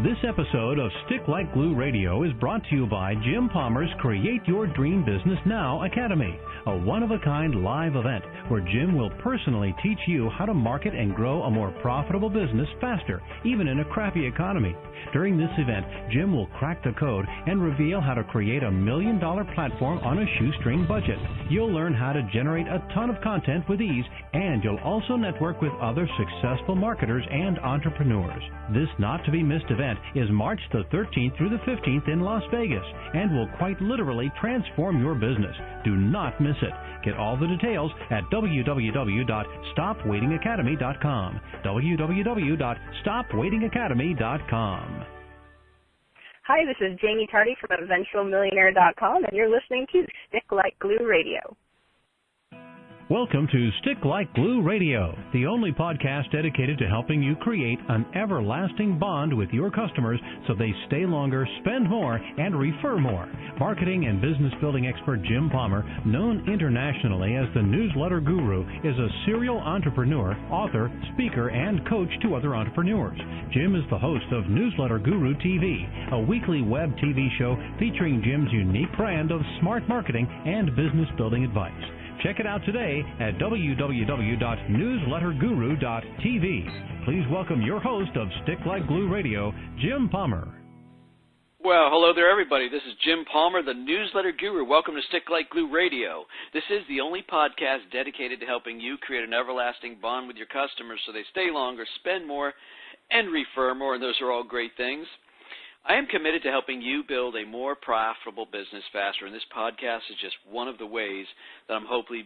This episode of Stick Like Glue Radio is brought to you by Jim Palmer's Create Your Dream Business Now Academy, a one-of-a-kind live event where Jim will personally teach you how to market and grow a more profitable business faster, even in a crappy economy. During this event, Jim will crack the code and reveal how to create a $1 million platform on a shoestring budget. You'll learn how to generate a ton of content with ease, and you'll also network with other successful marketers and entrepreneurs. This not-to-be-missed event is March the 13th through the 15th in Las Vegas and will quite literally transform your business. Do not miss it. Get all the details at www.stopwaitingacademy.com. www.stopwaitingacademy.com. Hi, this is Jamie Tardy from eventualmillionaire.com, and you're listening to Stick Like Glue Radio. Welcome to Stick Like Glue Radio, the only podcast dedicated to helping you create an everlasting bond with your customers so they stay longer, spend more, and refer more. Marketing and business building expert Jim Palmer, known internationally as the Newsletter Guru, is a serial entrepreneur, author, speaker, and coach to other entrepreneurs. Jim is the host of Newsletter Guru TV, a weekly web TV show featuring Jim's unique brand of smart marketing and business building advice. Check it out today at www.newsletterguru.tv. Please welcome your host of Stick Like Glue Radio, Jim Palmer. Well, hello there, everybody. This is Jim Palmer, the Newsletter Guru. Welcome to Stick Like Glue Radio. This is the only podcast dedicated to helping you create an everlasting bond with your customers so they stay longer, spend more, and refer more, and those are all great things. I am committed to helping you build a more profitable business faster, and this podcast is just one of the ways that I'm hopefully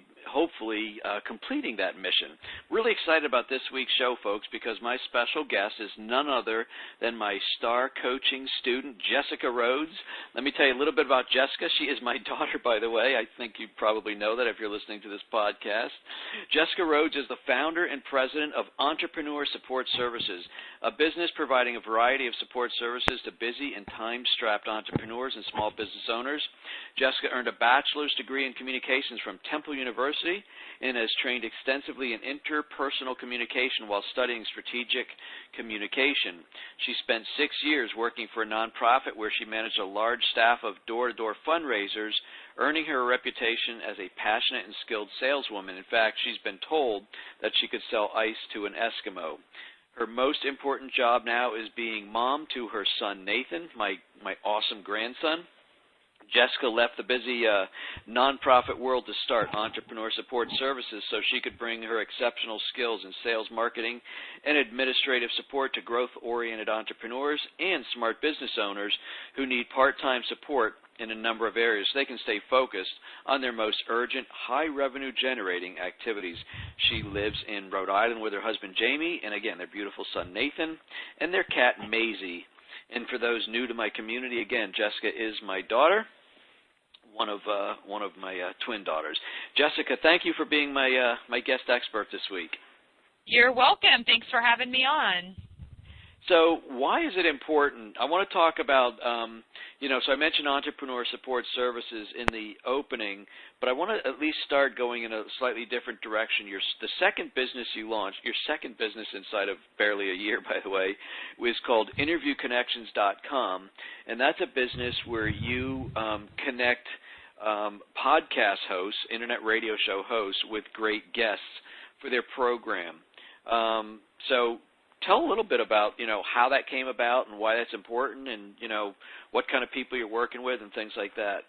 completing that mission. Really excited about this week's show, folks, because my special guest is none other than my star coaching student, Jessica Rhodes. Let me tell you a little bit about Jessica. She is my daughter, by the way. I think you probably know that if you're listening to this podcast. Jessica Rhodes is the founder and president of Entrepreneur Support Services, a business providing a variety of support services to busy and time-strapped entrepreneurs and small business owners. Jessica earned a bachelor's degree in communications from Temple University and has trained extensively in interpersonal communication while studying strategic communication. She spent 6 years working for a nonprofit where she managed a large staff of door-to-door fundraisers, earning her a reputation as a passionate and skilled saleswoman. In fact, she's been told that she could sell ice to an Eskimo. Her most important job now is being mom to her son, Nathan, my awesome grandson. Jessica left the busy nonprofit world to start Entrepreneur Support Services so she could bring her exceptional skills in sales, marketing, and administrative support to growth-oriented entrepreneurs and smart business owners who need part-time support in a number of areas so they can stay focused on their most urgent, high-revenue generating activities. She lives in Rhode Island with her husband, Jamie, and again, their beautiful son, Nathan, and their cat, Maisie. And for those new to my community, again, Jessica is my daughter, one of my twin daughters. Jessica, thank you for being my guest expert this week. You're welcome. Thanks for having me on. So why is it important? I want to talk about, so I mentioned Entrepreneur Support Services in the opening, but I want to at least start going in a slightly different direction. The second business you launched, your second business inside of barely a year, by the way, was called InterviewConnections.com, and that's a business where you connect podcast hosts, internet radio show hosts, with great guests for their program. So tell a little bit about, how that came about and why that's important and, what kind of people you're working with and things like that.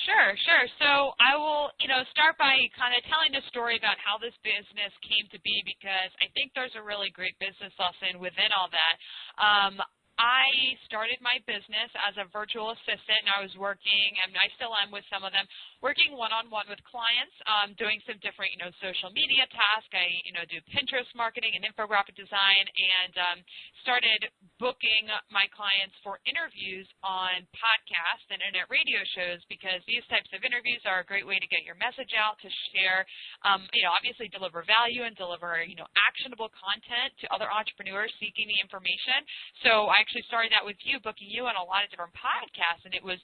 Sure. So I will, start by kind of telling the story about how this business came to be, because I think there's a really great business lesson within all that. I started my business as a virtual assistant, and I was working, and I still am with some of them, working one-on-one with clients, doing some different, social media tasks. I, do Pinterest marketing and infographic design, and started booking my clients for interviews on podcasts and internet radio shows, because these types of interviews are a great way to get your message out, to share, obviously deliver value and deliver, actionable content to other entrepreneurs seeking the information. So I actually started out with you, booking you on a lot of different podcasts, and it was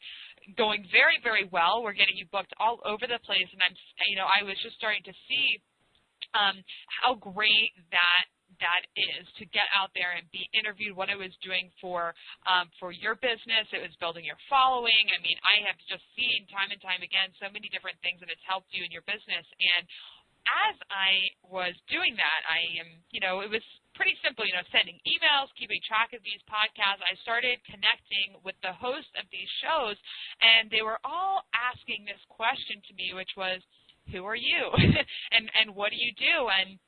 going very, very well. We're getting you booked all over the place, and I was just starting to see how great that that is to get out there and be interviewed, what it was doing for your business. It was building your following. I mean, I have just seen time and time again so many different things that it's helped you in your business. And as I was doing that, it was pretty simple, sending emails, keeping track of these podcasts. I started connecting with the hosts of these shows, and they were all asking this question to me, which was, who are you? and what do you do? And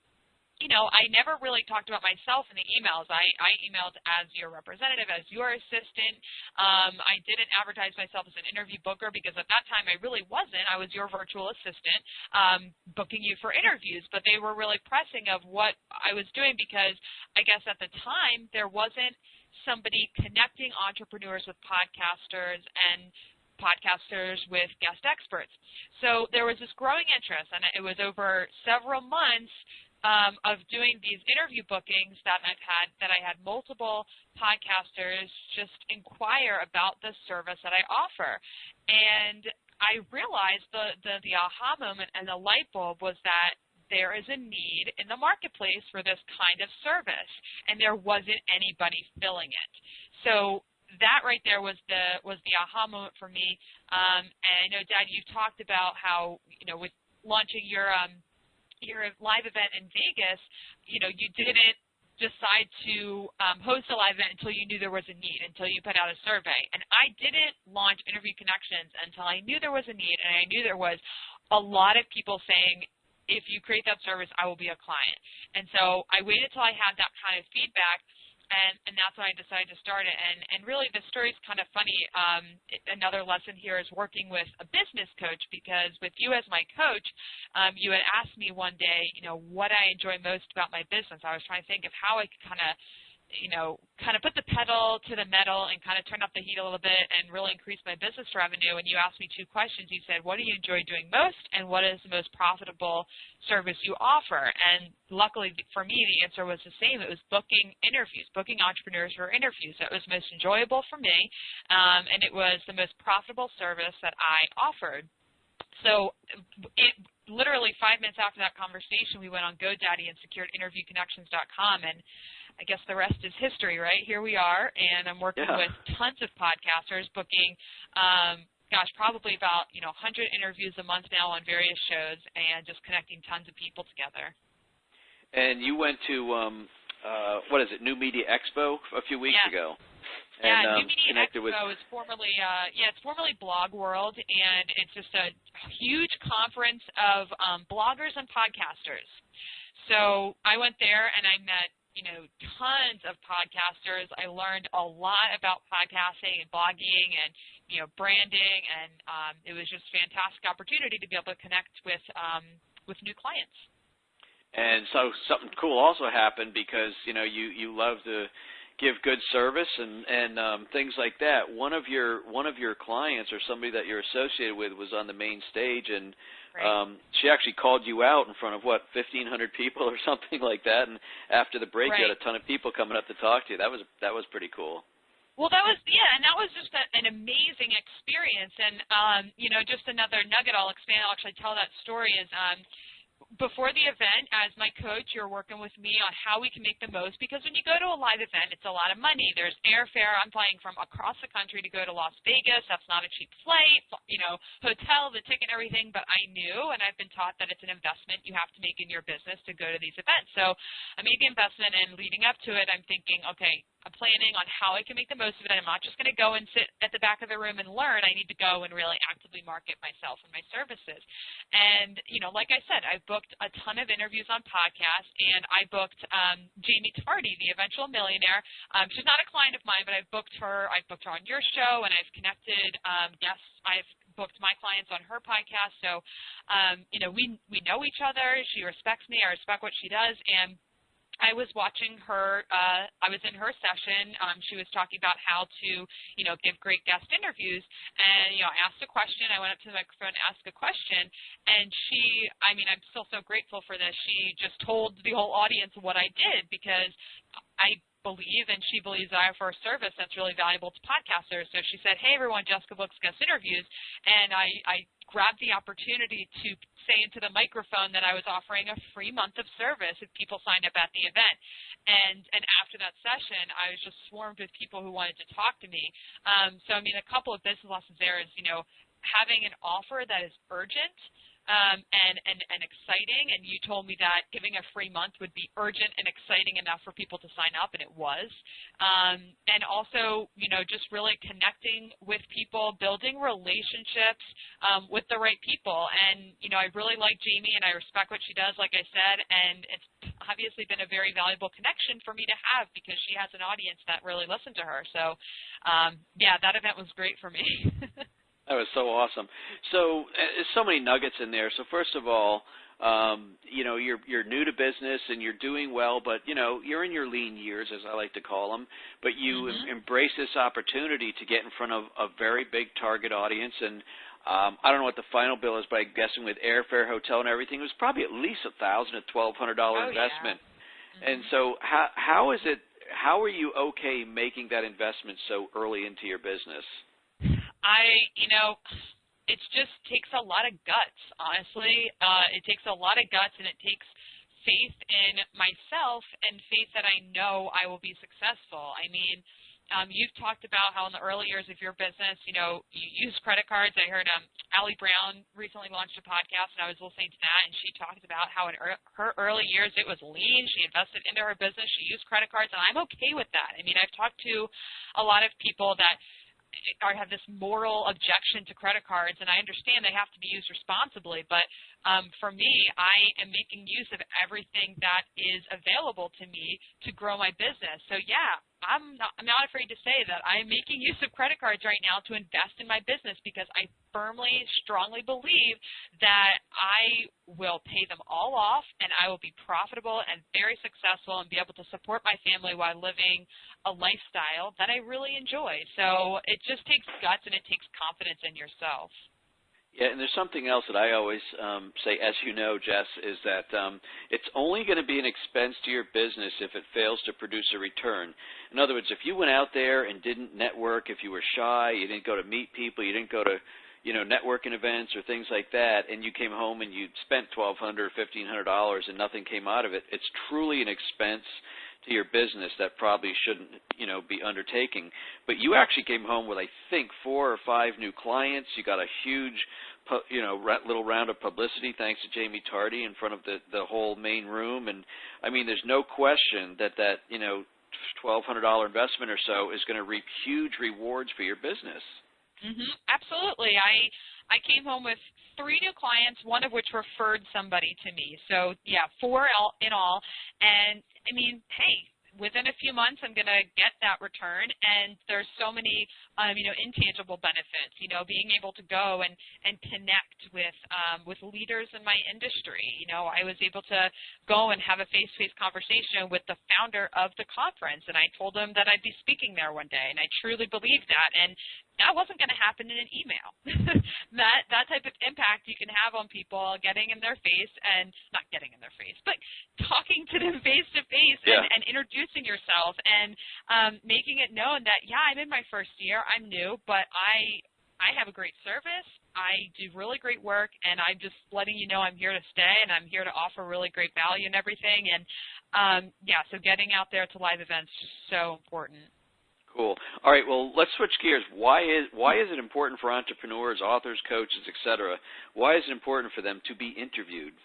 I never really talked about myself in the emails. I emailed as your representative, as your assistant. I didn't advertise myself as an interview booker because at that time I really wasn't. I was your virtual assistant booking you for interviews, but they were really pressing of what I was doing because I guess at the time there wasn't somebody connecting entrepreneurs with podcasters and podcasters with guest experts. So there was this growing interest, and it was over several months of doing these interview bookings that I had multiple podcasters just inquire about the service that I offer. And I realized the aha moment and the light bulb was that there is a need in the marketplace for this kind of service, and there wasn't anybody filling it. So that right there was the aha moment for me. And I know, Dad, you talked about how, with launching your live event in Vegas, you didn't decide to host a live event until you knew there was a need, until you put out a survey. And I didn't launch Interview Connections until I knew there was a need, and I knew there was a lot of people saying, if you create that service, I will be a client. And so I waited till I had that kind of feedback, and that's when I decided to start it. And really the story is kind of funny. Another lesson here is working with a business coach, because with you as my coach, you had asked me one day, what I enjoy most about my business. I was trying to think of how I could kind of put the pedal to the metal and kind of turn up the heat a little bit and really increase my business revenue. And you asked me two questions. You said, what do you enjoy doing most, and what is the most profitable service you offer? And luckily for me, the answer was the same. It was booking interviews, booking entrepreneurs for interviews. That was most enjoyable for me, and it was the most profitable service that I offered. So literally 5 minutes after that conversation, we went on GoDaddy and secured interviewconnections.com, and I guess the rest is history, right? Here we are, and I'm working with tons of podcasters, booking, probably about 100 interviews a month now on various shows, and just connecting tons of people together. And you went to New Media Expo a few weeks ago. Yeah, and, New Media Expo is formerly, it's formerly Blog World, and it's just a huge conference of bloggers and podcasters. So I went there and I met tons of podcasters. I learned a lot about podcasting and blogging and, branding, and it was just a fantastic opportunity to be able to connect with new clients. And so something cool also happened because, you love to give good service and things like that. One of your clients or somebody that you're associated with was on the main stage, and she actually called you out in front of 1,500 people or something like that. And after the break, you had a ton of people coming up to talk to you. That was pretty cool. Well, that was just an amazing experience. And just another nugget I'll actually tell that story is. Before the event, as my coach, you're working with me on how we can make the most, because when you go to a live event, it's a lot of money. There's airfare. I'm flying from across the country to go to Las Vegas. That's not a cheap flight, hotel, the ticket, everything. But I knew, and I've been taught that it's an investment you have to make in your business to go to these events. So I made the investment, and leading up to it, I'm thinking, okay, I'm planning on how I can make the most of it. I'm not just going to go and sit at the back of the room and learn. I need to go and really actively market myself and my services. And, like I said, I booked a ton of interviews on podcasts, and I booked Jamie Tardy, the eventual millionaire. She's not a client of mine, but I've booked her on your show, and I've connected guests. I've booked my clients on her podcast. So, we know each other. She respects me. I respect what she does. And I was watching her, I was in her session. She was talking about how to, give great guest interviews. And, I asked a question. I went up to the microphone and asked a question. And I'm still so grateful for this. She just told the whole audience what I did, because I believe, and she believes, I offer a service that's really valuable to podcasters. So she said, hey, everyone, Jessica books guest interviews. And I grabbed the opportunity to say into the microphone that I was offering a free month of service if people signed up at the event. And after that session, I was just swarmed with people who wanted to talk to me. So, I mean, a couple of business lessons there is, having an offer that is urgent and exciting, and you told me that giving a free month would be urgent and exciting enough for people to sign up, and it was. And also, just really connecting with people, building relationships with the right people. And, I really like Jamie, and I respect what she does, like I said, and it's obviously been a very valuable connection for me to have because she has an audience that really listened to her. So, yeah, that event was great for me. That was so awesome. So there's so many nuggets in there. So first of all, you're new to business and you're doing well, but, you're in your lean years, as I like to call them, but you embrace this opportunity to get in front of a very big target audience. And I don't know what the final bill is, but I'm guessing with airfare, hotel, and everything, it was probably at least $1,000 to $1,200 investment. Yeah. And so how are you okay making that investment so early into your business? It just takes a lot of guts, honestly. It takes a lot of guts, and it takes faith in myself and faith that I know I will be successful. I mean, you've talked about how in the early years of your business, you use credit cards. I heard Allie Brown recently launched a podcast, and I was listening to that, and she talked about how in her early years it was lean. She invested into her business. She used credit cards, and I'm okay with that. I mean, I've talked to a lot of people that have this moral objection to credit cards, and I understand they have to be used responsibly, but for me, I am making use of everything that is available to me to grow my business. So yeah, I'm not afraid to say that I'm making use of credit cards right now to invest in my business because I firmly, strongly believe that I will pay them all off and I will be profitable and very successful and be able to support my family while living a lifestyle that I really enjoy. So it just takes guts and it takes confidence in yourself. Yeah, and there's something else that I always say, as you know, Jess, is that it's only going to be an expense to your business if it fails to produce a return. In other words, if you went out there and didn't network, if you were shy, you didn't go to meet people, you didn't go to networking events or things like that, and you came home and you spent $1,200 or $1,500 and nothing came out of it, it's truly an expense to your business that probably shouldn't, be undertaking. But you actually came home with, I think, 4 or 5 new clients. You got a huge, little round of publicity thanks to Jamie Tardy in front of the whole main room. And, I mean, there's no question that $1,200 investment or so is going to reap huge rewards for your business. Absolutely. I came home with 3 new clients, one of which referred somebody to me. So, yeah, 4 in all. And, I mean, hey, within a few months I'm going to get that return, and there's so many, intangible benefits, being able to go and connect with leaders in my industry. I was able to go and have a face-to-face conversation with the founder of the conference, and I told him that I'd be speaking there one day, and I truly believed that. And that wasn't going to happen in an email. that type of impact you can have on people, getting in their face, and not getting in their face, but talking to them face to face and introducing yourself and making it known that, yeah, I'm in my first year, I'm new, but I have a great service, I do really great work, and I'm just letting you know I'm here to stay and I'm here to offer really great value and everything. And so getting out there to live events is just so important. Cool. All right, well, let's switch gears. Why is it important for entrepreneurs, authors, coaches, et cetera, why is it important for them to be interviewed?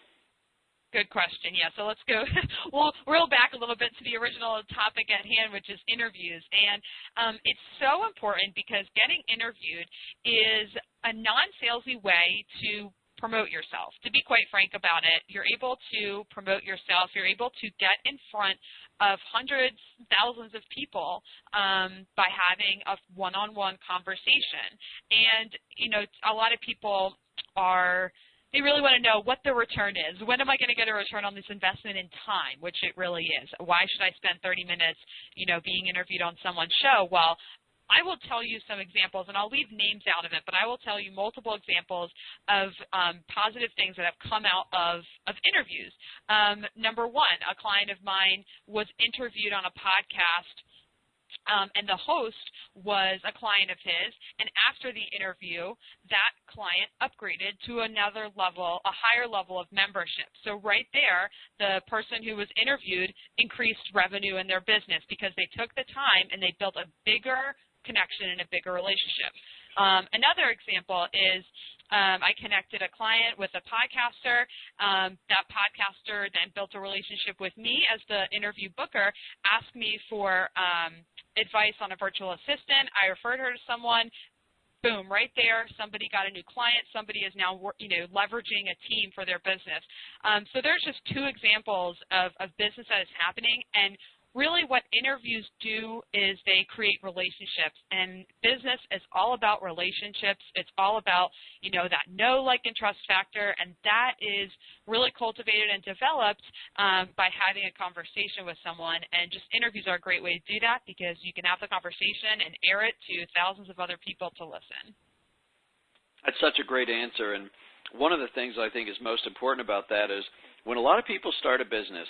Good question. Yeah, so let's go. We'll roll back a little bit to the original topic at hand, which is interviews. And it's so important because getting interviewed is a non-salesy way to promote yourself. To be quite frank about it, you're able to promote yourself. You're able to get in front of hundreds, thousands of people by having a one-on-one conversation. And, a lot of people they really want to know what the return is. When am I going to get a return on this investment in time, which it really is. Why should I spend 30 minutes, being interviewed on someone's show? Well, I will tell you some examples, and I'll leave names out of it, but I will tell you multiple examples of positive things that have come out of interviews. Number one, a client of mine was interviewed on a podcast and the host was a client of his, and after the interview, that client upgraded to another level, a higher level of membership. So right there, the person who was interviewed increased revenue in their business because they took the time and they built a bigger connection and a bigger relationship. Another example is I connected a client with a podcaster. That podcaster then built a relationship with me as the interview booker, asked me for advice on a virtual assistant. I referred her to someone. Boom, right there, somebody got a new client. Somebody is now, leveraging a team for their business. So there's just two examples of business that is happening, and really what interviews do is they create relationships, and business is all about relationships. It's all about, that know, like, and trust factor, and that is really cultivated and developed by having a conversation with someone, and just interviews are a great way to do that because you can have the conversation and air it to thousands of other people to listen. That's such a great answer, and one of the things I think is most important about that is when a lot of people start a business,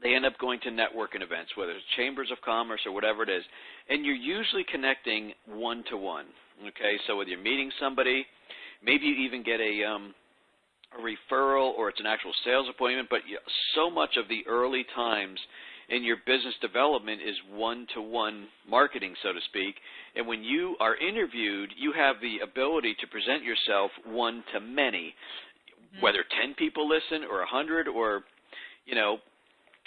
they end up going to networking events, whether it's chambers of commerce or whatever it is, and you're usually connecting one-to-one, okay? So whether you're meeting somebody, maybe you even get a referral or it's an actual sales appointment, but so much of the early times in your business development is one-to-one marketing, so to speak, and when you are interviewed, you have the ability to present yourself one-to-many, whether 10 people listen or 100 or,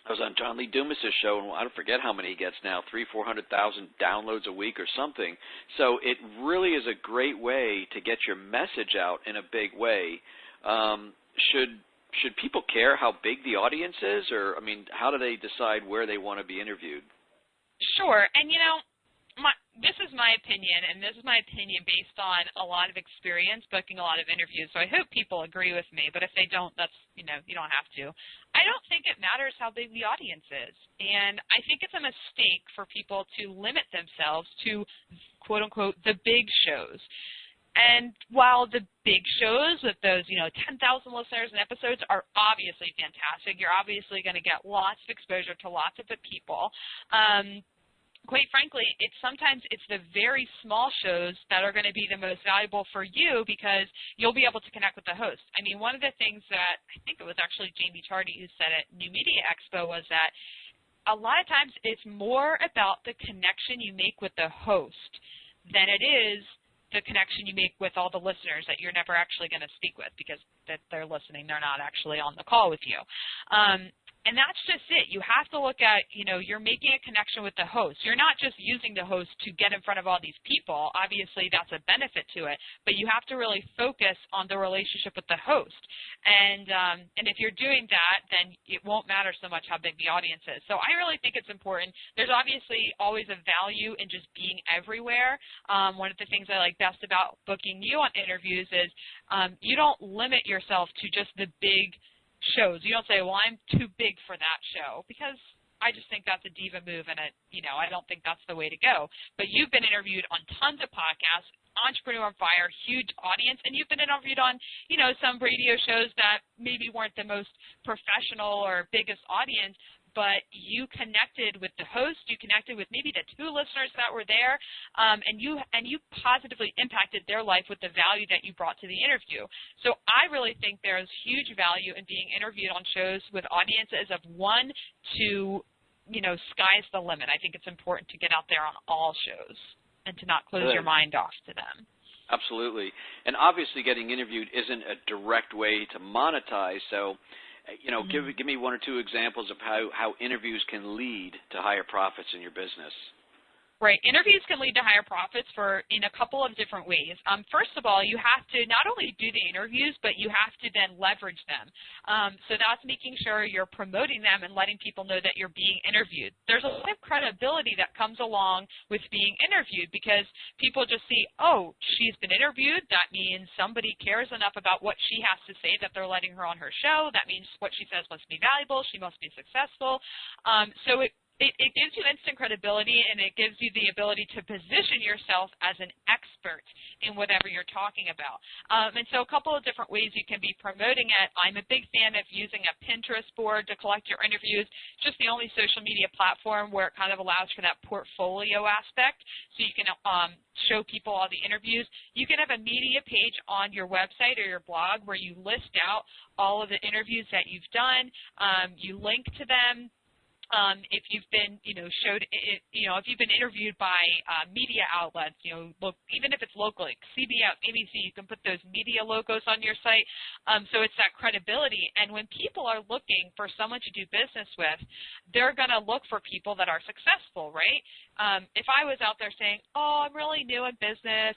I was on John Lee Dumas's show, and I don't forget how many he gets now, 300,000, 400,000 downloads a week or something. So it really is a great way to get your message out in a big way. Should people care how big the audience is, or, how do they decide where they want to be interviewed? Sure, and this is my opinion, and this is my opinion based on a lot of experience booking a lot of interviews, so I hope people agree with me, but if they don't, that's, you don't have to. I don't think it matters how big the audience is, and I think it's a mistake for people to limit themselves to, quote-unquote, the big shows. And while the big shows with those, 10,000 listeners and episodes are obviously fantastic, you're obviously going to get lots of exposure to lots of people, quite frankly, sometimes it's the very small shows that are going to be the most valuable for you because you'll be able to connect with the host. One of the things that I think it was actually Jamie Tardy who said at New Media Expo was that a lot of times it's more about the connection you make with the host than it is the connection you make with all the listeners that you're never actually going to speak with because they're listening. They're not actually on the call with you. And that's just it. You have to look at, you're making a connection with the host. You're not just using the host to get in front of all these people. Obviously, that's a benefit to it. But you have to really focus on the relationship with the host. And if you're doing that, then it won't matter so much how big the audience is. So I really think it's important. There's obviously always a value in just being everywhere. One of the things I like best about booking you on interviews is you don't limit yourself to just the big shows. You don't say, well, I'm too big for that show, because I just think that's a diva move, and I don't think that's the way to go. But you've been interviewed on tons of podcasts, Entrepreneur on Fire, huge audience, and you've been interviewed on, some radio shows that maybe weren't the most professional or biggest audience, but you connected with the host, you connected with maybe the two listeners that were there, and you positively impacted their life with the value that you brought to the interview. So I really think there's huge value in being interviewed on shows with audiences of 1 to, sky's the limit. I think it's important to get out there on all shows and to not close your mind off to them. Absolutely. And obviously getting interviewed isn't a direct way to monetize, so give me 1 or 2 examples of how interviews can lead to higher profits in your business. Right. Interviews can lead to higher profits in a couple of different ways. First of all, you have to not only do the interviews, but you have to then leverage them. So that's making sure you're promoting them and letting people know that you're being interviewed. There's a lot of credibility that comes along with being interviewed because people just see, oh, she's been interviewed. That means somebody cares enough about what she has to say that they're letting her on her show. That means what she says must be valuable. She must be successful. So it gives you instant credibility, and it gives you the ability to position yourself as an expert expert in whatever you're talking about. And so a couple of different ways you can be promoting it. I'm a big fan of using a Pinterest board to collect your interviews. It's just the only social media platform where it kind of allows for that portfolio aspect, so you can show people all the interviews. You can have a media page on your website or your blog where you list out all of the interviews that you've done. You link to them. If you've been, if you've been interviewed by media outlets, even if it's locally, CBS, ABC, you can put those media logos on your site. So it's that credibility. And when people are looking for someone to do business with, they're going to look for people that are successful, right? If I was out there saying, oh, I'm really new in business,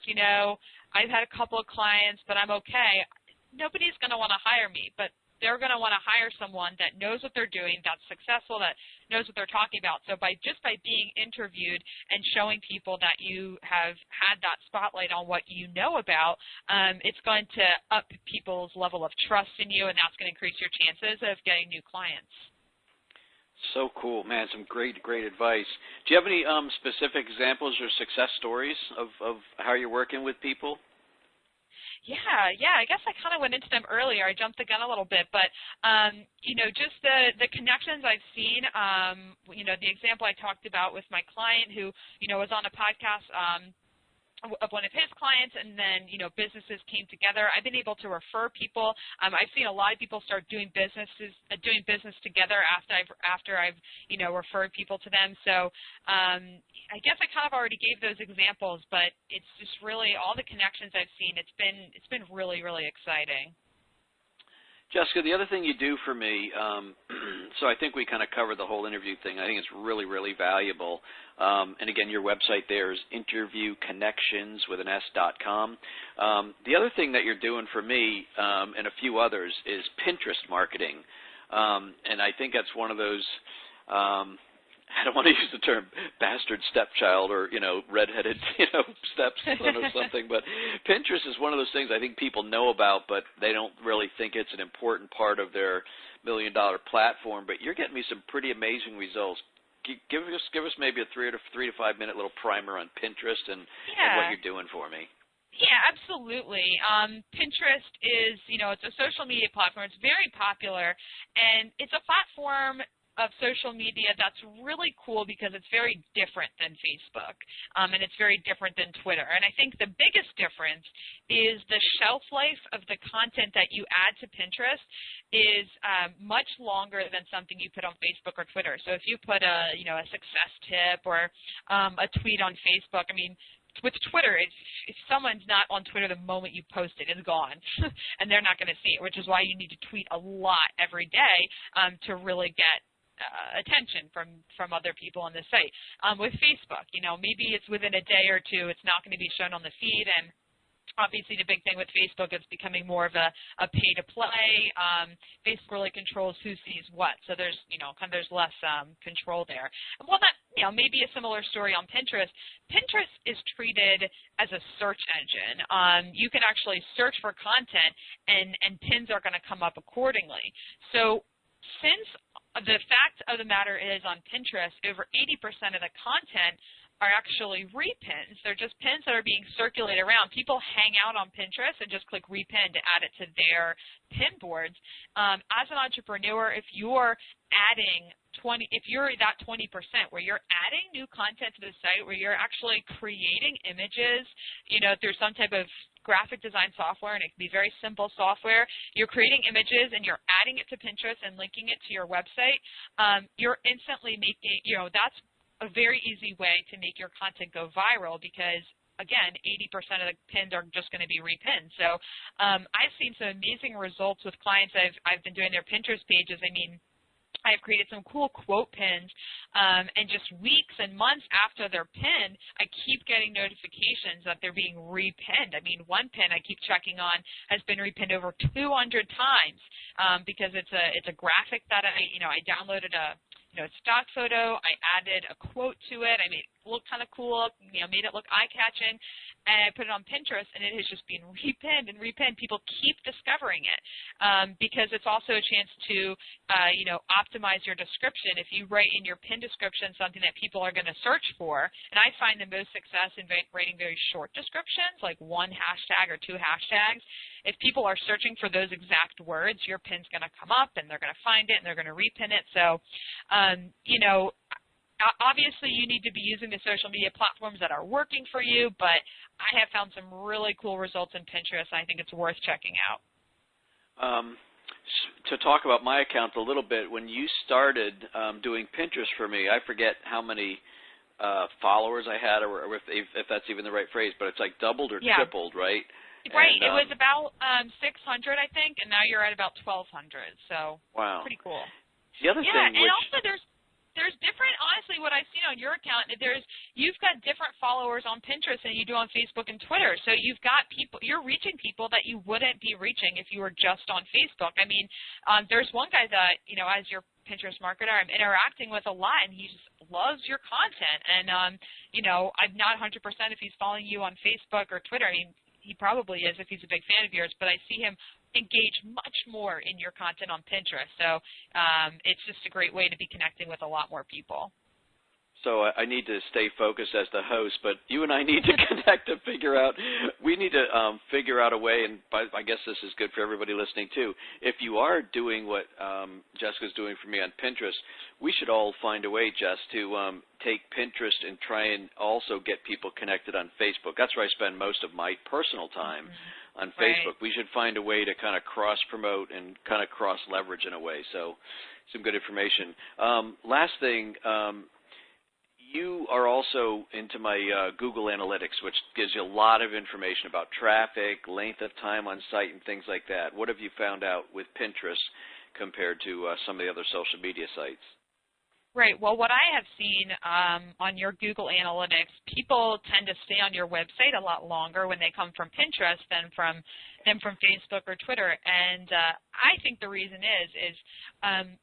I've had a couple of clients, but I'm okay, nobody's going to want to hire me. But they're going to want to hire someone that knows what they're doing, that's successful, that knows what they're talking about. So by being interviewed and showing people that you have had that spotlight on what you know about, it's going to up people's level of trust in you, and that's going to increase your chances of getting new clients. So cool, man, some great advice. Do you have any specific examples or success stories of how you're working with people? Yeah, I guess I kind of went into them earlier. I jumped the gun a little bit, but, just the connections I've seen, the example I talked about with my client who, was on a podcast of one of his clients, and then, businesses came together. I've been able to refer people. I've seen a lot of people start doing business together after I've referred people to them. So I guess I kind of already gave those examples, but it's just really all the connections I've seen. It's been really, really exciting. Jessica, the other thing you do for me, so I think we kind of covered the whole interview thing. I think it's really, really valuable. And again, your website there is interviewconnections.com. The other thing that you're doing for me and a few others is Pinterest marketing. And I think that's one of those, I don't want to use the term bastard stepchild or, redheaded, stepson or something, but Pinterest is one of those things I think people know about, but they don't really think it's an important part of their $1 million platform. But you're getting me some pretty amazing results. Give us maybe a 3 to 5 minute little primer on Pinterest and what you're doing for me. Yeah, absolutely. Pinterest is, it's a social media platform. It's very popular, and it's a platform of social media that's really cool because it's very different than Facebook, and it's very different than Twitter. And I think the biggest difference is the shelf life of the content that you add to Pinterest is much longer than something you put on Facebook or Twitter. So if you put a success tip or a tweet on Facebook, I mean, with Twitter, if someone's not on Twitter the moment you post it, it's gone, and they're not going to see it, which is why you need to tweet a lot every day to really get attention from other people on the site. With Facebook, maybe it's within a day or two, it's not going to be shown on the feed, and obviously the big thing with Facebook is becoming more of a pay-to-play. Facebook really controls who sees what, so there's there's less control there. And while that maybe a similar story on Pinterest, Pinterest is treated as a search engine. You can actually search for content, and pins are going to come up accordingly. So since the fact of the matter is on Pinterest, over 80% of the content are actually repins. They're just pins that are being circulated around. People hang out on Pinterest and just click repin to add it to their pin boards. As an entrepreneur, if you're adding if you're that 20% where you're adding new content to the site, where you're actually creating images, through some type of graphic design software, and it can be very simple software, you're creating images and you're adding it to Pinterest and linking it to your website, you're instantly making, that's a very easy way to make your content go viral because, again, 80% of the pins are just going to be repinned. So I've seen some amazing results with clients. I've been doing their Pinterest pages. I mean, I've created some cool quote pins, and just weeks and months after they're pinned, I keep getting notifications that they're being repinned. I mean, one pin I keep checking on has been repinned over 200 times because it's a graphic that I downloaded a stock photo. I added a quote to it. I made it look kind of cool, made it look eye-catching, and I put it on Pinterest, and it has just been repinned and repinned. People keep discovering it because it's also a chance to, optimize your description. If you write in your pin description something that people are going to search for, and I find the most success in writing very short descriptions, like one hashtag or two hashtags. If people are searching for those exact words, your pin's going to come up, and they're going to find it, and they're going to repin it. So, obviously you need to be using the social media platforms that are working for you, but I have found some really cool results in Pinterest. I think it's worth checking out. To talk about my account a little bit, when you started doing Pinterest for me, I forget how many followers I had, or if that's even the right phrase, but it's like doubled or tripled, right? Right. And, it was about 600, I think, and now you're at about 1,200. So wow, pretty cool. The other thing, and also there's different, honestly, what I've seen on your account, you've got different followers on Pinterest than you do on Facebook and Twitter. So you've got people, you're reaching people that you wouldn't be reaching if you were just on Facebook. I mean, there's one guy that, as your Pinterest marketer, I'm interacting with a lot, and he just loves your content. And, I'm not 100% if he's following you on Facebook or Twitter. I mean, he probably is if he's a big fan of yours, but I see him engage much more in your content on Pinterest. So it's just a great way to be connecting with a lot more people. So I need to stay focused as the host, but you and I need to connect to figure out, we need to figure out a way, and I guess this is good for everybody listening too. If you are doing what Jessica's doing for me on Pinterest, we should all find a way, Jess, to take Pinterest and try and also get people connected on Facebook. That's where I spend most of my personal time. On Facebook. We should find a way to kind of cross-promote and kind of cross-leverage in a way. So some good information. Last thing, you are also into my Google Analytics, which gives you a lot of information about traffic, length of time on site, and things like that. What have you found out with Pinterest compared to some of the other social media sites? Right. Well, what I have seen on your Google Analytics, people tend to stay on your website a lot longer when they come from Pinterest than from Facebook or Twitter. And I think the reason is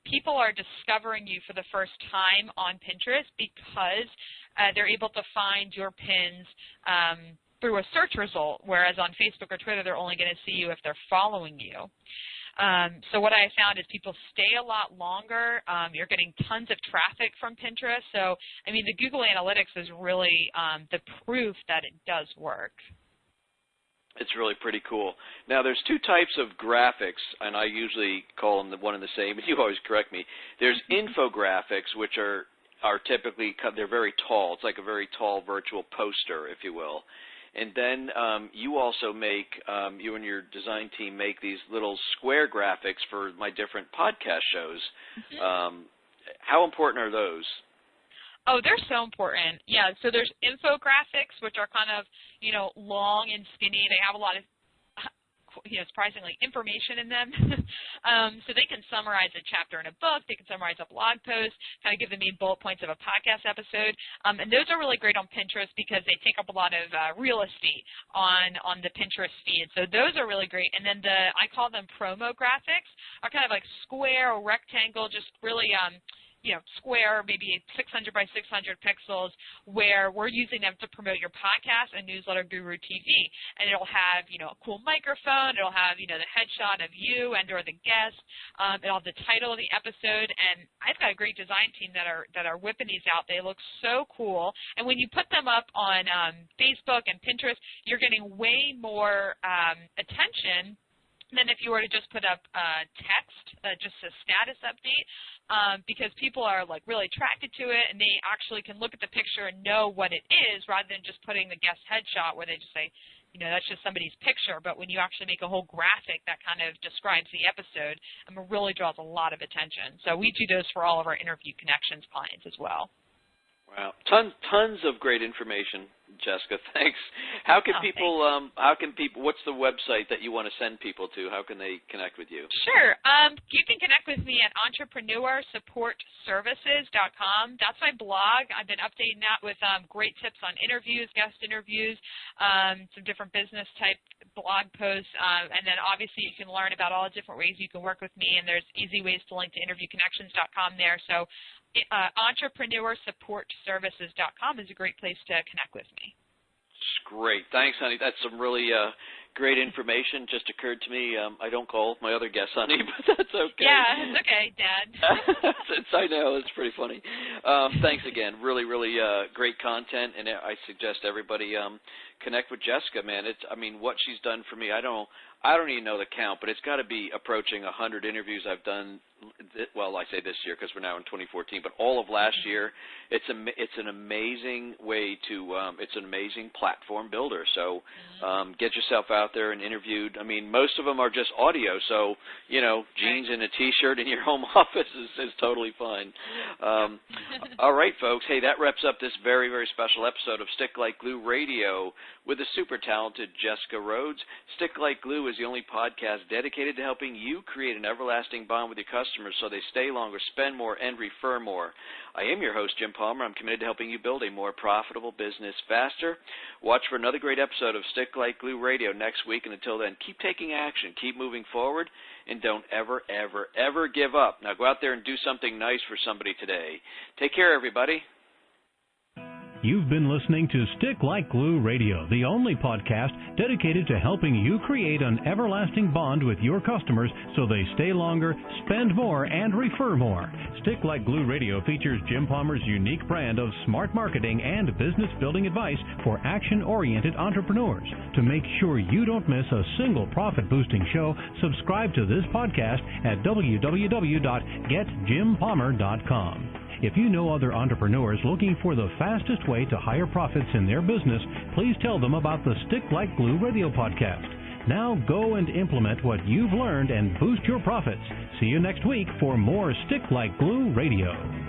people are discovering you for the first time on Pinterest because they're able to find your pins through a search result, whereas on Facebook or Twitter, they're only going to see you if they're following you. So what I found is people stay a lot longer. You're getting tons of traffic from Pinterest. So, I mean, the Google Analytics is really the proof that it does work. It's really pretty cool. Now, there's two types of graphics, and I usually call them the one and the same, and you always correct me. There's infographics, which are typically, they're very tall. It's like a very tall virtual poster, if you will. And then you also make, you and your design team make these little square graphics for my different podcast shows. How important are those? Oh, they're so important. Yeah, so there's infographics, which are kind of, long and skinny. They have a lot of, surprisingly, information in them. So they can summarize a chapter in a book. They can summarize a blog post, kind of give the main bullet points of a podcast episode. And those are really great on Pinterest because they take up a lot of real estate on the Pinterest feed. So those are really great. And then I call them promo graphics, are kind of like square or rectangle, just really square, maybe 600 by 600 pixels, where we're using them to promote your podcast and Newsletter Guru TV. And it'll have, a cool microphone. It'll have, the headshot of you and or the guest. It'll have the title of the episode. And I've got a great design team that are whipping these out. They look so cool. And when you put them up on Facebook and Pinterest, you're getting way more attention than if you were to just put up text, just a status update, because people are like really attracted to it, and they actually can look at the picture and know what it is rather than just putting the guest headshot where they just say, that's just somebody's picture. But when you actually make a whole graphic that kind of describes the episode, it really draws a lot of attention. So we do those for all of our Interview Connections clients as well. Wow, tons of great information, Jessica. Thanks. How can people? What's the website that you want to send people to? How can they connect with you? Sure. You can connect with me at entrepreneursupportservices.com. That's my blog. I've been updating that with great tips on interviews, guest interviews, some different business type blog posts, and then obviously you can learn about all the different ways you can work with me. And there's easy ways to link to interviewconnections.com there. So entrepreneursupportservices.com is a great place to connect with me. great. Thanks, honey. That's some really great information. Just occurred to me. I don't call my other guests honey, but that's okay. Yeah, it's okay, Dad. I know. It's pretty funny. Thanks again. Really, really great content, and I suggest everybody connect with Jessica, man. What she's done for me, I don't even know the count, but it's got to be approaching 100 interviews I've done. Well, I say this year because we're now in 2014, but all of last year. It's an amazing way to. It's an amazing platform builder. So get yourself out there and interviewed. Most of them are just audio, so jeans and a T-shirt in your home office is totally fine. All right, folks. Hey, that wraps up this very, very special episode of Stick Like Glue Radio with the super talented Jessica Rhodes. Stick Like Glue is the only podcast dedicated to helping you create an everlasting bond with your customers so they stay longer, spend more, and refer more. I am your host, Jim Palmer. I'm committed to helping you build a more profitable business faster. Watch for another great episode of Stick Like Glue Radio next week, and until then, keep taking action, keep moving forward, and don't ever, ever, ever give up. Now go out there and do something nice for somebody today. Take care, everybody. You've been listening to Stick Like Glue Radio, the only podcast dedicated to helping you create an everlasting bond with your customers so they stay longer, spend more, and refer more. Stick Like Glue Radio features Jim Palmer's unique brand of smart marketing and business building advice for action-oriented entrepreneurs. To make sure you don't miss a single profit-boosting show, subscribe to this podcast at www.getjimpalmer.com. If you know other entrepreneurs looking for the fastest way to higher profits in their business, please tell them about the Stick Like Glue Radio podcast. Now go and implement what you've learned and boost your profits. See you next week for more Stick Like Glue Radio.